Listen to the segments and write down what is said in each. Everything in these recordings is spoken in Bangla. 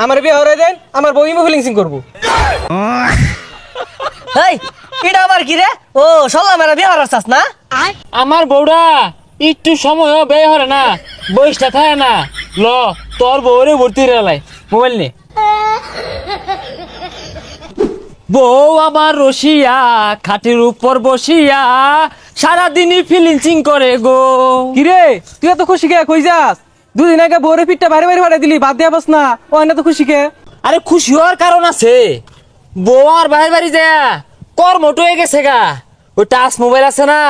আমার বিয়ে হরে দেন, আমার বউ ইমো ফিলিংসিং করবো। এই এটা আবার কি রে? ও সল্লা মেরা বিয়ে হওয়ার চাস না? আমার বউরা একটু সময় ব্যয় হরে না, বয়সটা থাকে না। ল তোর বউরে ভর্তি রেলাই মোবাইল নে। বউ আমার রসিয়া খাটের উপর বসিয়া সারাদিনই ফিলিংসিং করে গো। কিরে তুই এত খুশি কে? কই যাস? দুদিন আগে বউরে পিঠটা বাইরে বাইরে ফাটাই দিলি, বাদ দিয়া বস না। ও না তো খুশি কে? আরে খুশি হওয়ার কারণ আছে। বউ আর বাইরে বাড়ি যায় কর্মট হয়ে গেছে গা। ওই টাচ মোবাইল আছে না,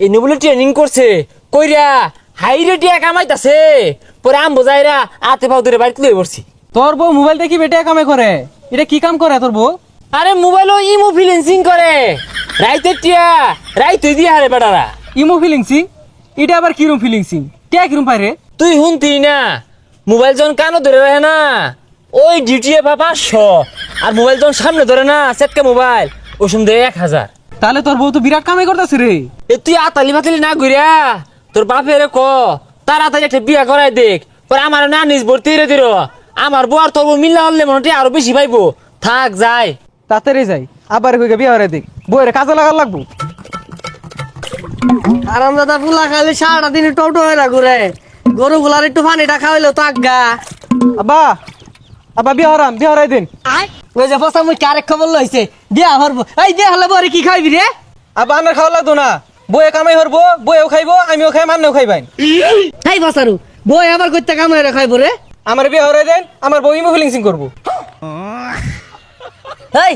এই বলে ট্রেনিং করছে কইরা হাই রেটিয়া কামাইতাছে। পরে আম বোঝাইরা আতে পাও ধরে বাড়িতে লই পড়ছি। তোর বউ মোবাইল দেখি বেটে কামে করে? এটা কি কাম করে তোর বউ? আরে মোবাইলও ইমো ফিলিংসিং করে রাইতে টিয়া রাইতে দিয়ে হারে বেটারা। ইমো ফিলিংসিং? এটা আবার কিরম ফিলিংসিং? কে কিরম পারে? তুই শুনতি না, মোবাইল যখন কানো ধরে রাখে না ওই ডিউটিয়ে পা 500, আর মোবাইল যখন সামনে ধরে না সেটকে মোবাইল ওই সময় দেয় 1000। তাহলে তোর বউ তো বিরাট কামাই করতেছে রে। এ তুই আতালি ফাতালি না ঘুরিয়া তোর বাপের ক তাড়াতাড়ি একটা বিয়া করাই দেখ। পরে আমার না নিজ ভর্তি রে দিল। আমার বউ আর তোর বউ মিল্লা হলে মনে আরো বেশি পাইবো। থাক যাই তাড়াতাড়ি যাই, আবার কইকে বিয়ে হরে দেখ, বউয়ের কাজে লাগার লাগবো। আরাম দাদা ফুলা খালি সারাটা দিন টোটো হয়ে না ঘুরে। গরু গুলার একটু পানিটা খাওয়াইলো তো আজ্ঞা। আব্বা আব্বা বিয়ে হরাম, বিয়ে হরাই দিন। ওই যে ফসা মুই কারেক খবর লইছে বিয়া হরবো। এই বিয়া হলে বরে কি খাইবি রে? আব্বা আমার খাওয়া লাগতো না, বউয়ে কামাই হরবো, বউয়েও খাইবো, আমিও খাই, মান্নেও খাইবাই। এই ফসারু বই আবার কইতে কাম হয়ে খাইবো রে? আমার বিয়ে হরাই দেন, আমার বউ ইমো ফিলিংসিং করবো। এই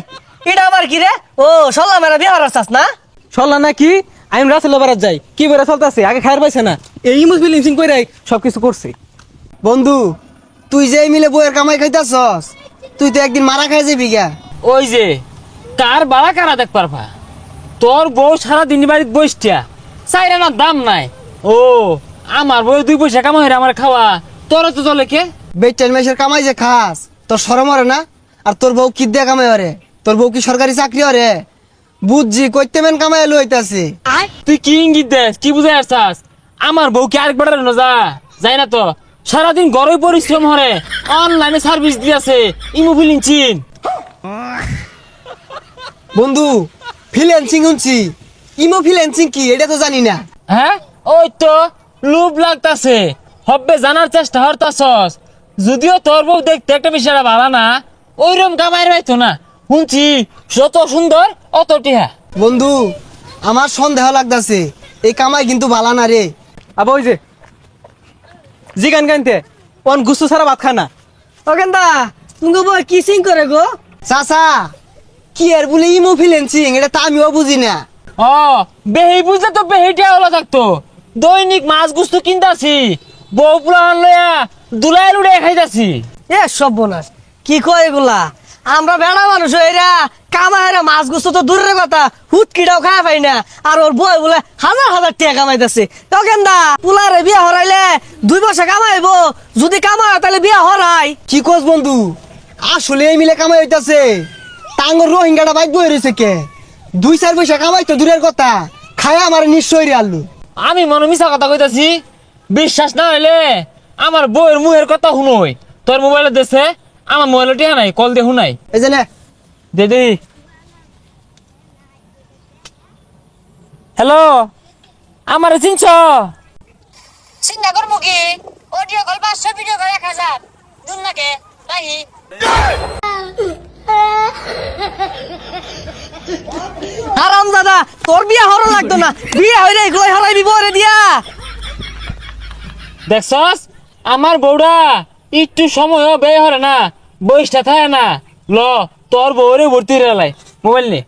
এটা আবার কি রে? ও সল্লা মেরা বিয়া হওয়ার চাস না? চললা না কি? আমি রাসেল বারাত যাই, কি বেড়া চলতেছে, আগে খায়ার পাইছে না, এই ইমো ফিলিংসিং করে সবকিছু করছে। বন্ধু তুই যে মিলে বইয়ের কামাই খাইতাছস, তুই তো একদিন মারা খাই যাবি গা। ওই যে কার বাড়া কারা দেখ পারবা। তোর বউ সারা দিন বাড়িতে বসটিয়া চাইরা না দাম নাই। ও আমার বউ 2 পয়সা কামাই হইরা আমার খাওয়া তোর তো চলে কে? বেটেল মেসের কামাই যে খাস তোর শরম হরে না? আর তোর বউ কি দিয়ে কামাই হরে? তোর বউ কি সরকারি চাকরি হরে? বুঝছি কইতে মেন কামাই লইতাছে। তুই কি ইঙ্গিত দেস, কি বুঝাই আসছাস? আমার বউ কি আরেকবার না যাই না তো, সারাদিন গরমে পরিশ্রম হরে, অনলাইনে সার্ভিস দিয়েছে ইমো ফিলিংসিং। বন্ধু ফ্রিল্যান্সিং শুনছি, ইমো ফ্রিল্যান্সিং কি এটা তো জানি না। হ্যাঁ ওই তো লুপ লাগতাছে, হব্বে জানার চেষ্টা হরতাছস। যদিও তোর বউ দেখতে একটা বিষয়টা ভালো না, ওইরকম কামাইয়ের পাইতো না। শুনছি যত সুন্দর অত টিহা। বন্ধু আমার সন্দেহ লাগতাছে এই কামাই কিন্তু ভালো না রে। আবার ওই যে জি গান গানতে অন গুস্তু ছাড়া ভাত খানা। ও কেন্দা তুমি বই কি সিং করে গো? চাচা কি আর বলে ইমো ফ্রিল্যান্সিং এটা তো আমিও বুঝি না। ও বেহি বুঝলে তো বেহিটা হলো থাকতো। দৈনিক মাছ গুস্তু কিনতাছি, বউ পুলান লইয়া দুলাই লুড়ে খাইতাছি। এ সর্বনাশ কি কয় এগুলা? আমরা বেড়া মানুষ এরা কামাইরা মাছ গুছো তো দূরের কথা, হুটকিটাও খাওয়া পাই না। আর ওর বই বলে হাজার হাজার টাকা কামাইতেছে। তো কেন্দা পুলারে বিয়া হরাইলে 2 পয়সা কামাইবো, যদি কামায় তাহলে বিয়া হরাই। কি কোস বন্ধু আসলে এই মিলে কামাই হইতাছে? টাঙ্গর রোহিঙ্গাটা বাইক বই রয়েছে কে? 2-4 পয়সা কামাই তো দূরের কথা, খায় আমার নিশ্চয় রে আল্লু। আমি মনে মিশা কথা কইতাছি? বিশ্বাস না হইলে আমার বউয়ের মুহের কথা শুনোই। তোর মোবাইলে দেশে আমার মোবাইলে টিহা নাই, কল দিয়ে শুনাই। এই যে না দিদি হ্যালো, আমার চিনছ? চিন্তা করবো কি? Audio call 500, video call 1000। দুন নাকে রাহি। আরাম দাদা তোর বিয়া হরো লাগতো না, বিয়া হইলে এগুলোই হরাইবি বরে দিয়া। দেখছস আমার বউরা একটু সময়ও ব্যয় হরে না, বয়সটা থাকে না। ল তোর বউরে ভর্তি রেলাই মোবাইল নে।